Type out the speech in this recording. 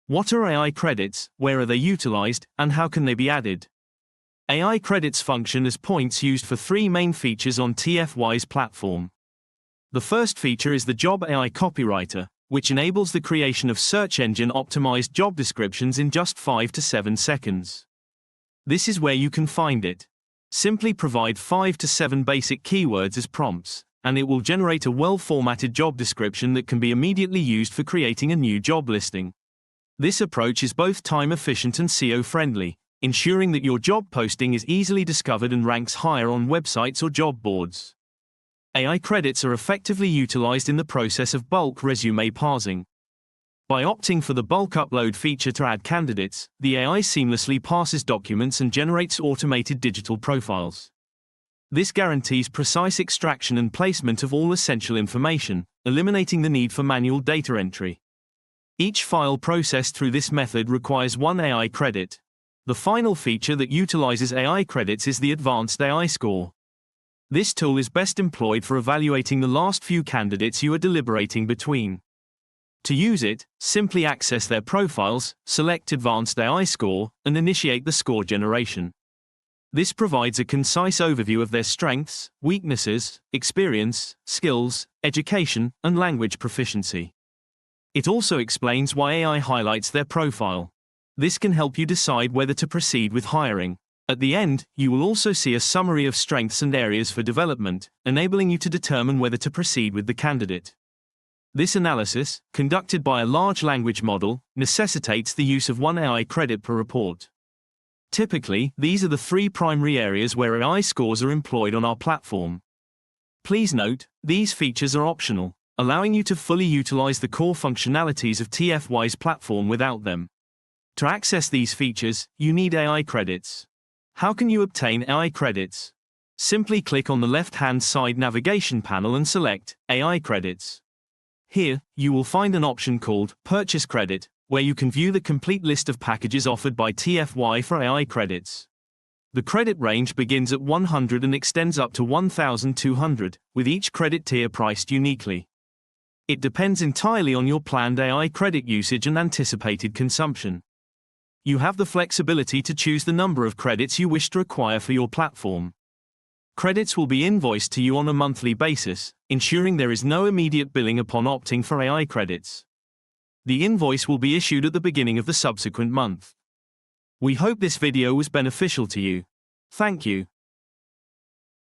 What are AI credits, where are they utilized, and how can they be added? AI credits function as points used for three main features on TFY's platform. The first feature is the Job AI Copywriter, which enables the creation of search engine-optimized job descriptions in just 5 to 7 seconds. This is where you can find it. Simply provide 5 to 7 basic keywords as prompts, and it will generate a well-formatted job description that can be immediately used for creating a new job listing. This approach is both time-efficient and SEO-friendly, ensuring that your job posting is easily discovered and ranks higher on websites or job boards. AI credits are effectively utilized in the process of bulk resume parsing. By opting for the bulk upload feature to add candidates, the AI seamlessly parses documents and generates automated digital profiles. This guarantees precise extraction and placement of all essential information, eliminating the need for manual data entry. Each file processed through this method requires 1 AI credit. The final feature that utilizes AI credits is the Advanced AI Score. This tool is best employed for evaluating the last few candidates you are deliberating between. To use it, simply access their profiles, select Advanced AI Score, and initiate the score generation. This provides a concise overview of their strengths, weaknesses, experience, skills, education, and language proficiency. It also explains why AI highlights their profile. This can help you decide whether to proceed with hiring. At the end, you will also see a summary of strengths and areas for development, enabling you to determine whether to proceed with the candidate. This analysis, conducted by a large language model, necessitates the use of 1 AI credit per report. Typically, these are the 3 primary areas where AI scores are employed on our platform. Please note, these features are optional, allowing you to fully utilize the core functionalities of TFY's platform without them. To access these features, you need AI credits. How can you obtain AI credits? Simply click on the left-hand side navigation panel and select AI credits. Here, you will find an option called Purchase Credit, where you can view the complete list of packages offered by TFY for AI credits. The credit range begins at 100 and extends up to 1,200, with each credit tier priced uniquely. It depends entirely on your planned AI credit usage and anticipated consumption. You have the flexibility to choose the number of credits you wish to acquire for your platform. Credits will be invoiced to you on a monthly basis, ensuring there is no immediate billing upon opting for AI credits. The invoice will be issued at the beginning of the subsequent month. We hope this video was beneficial to you. Thank you.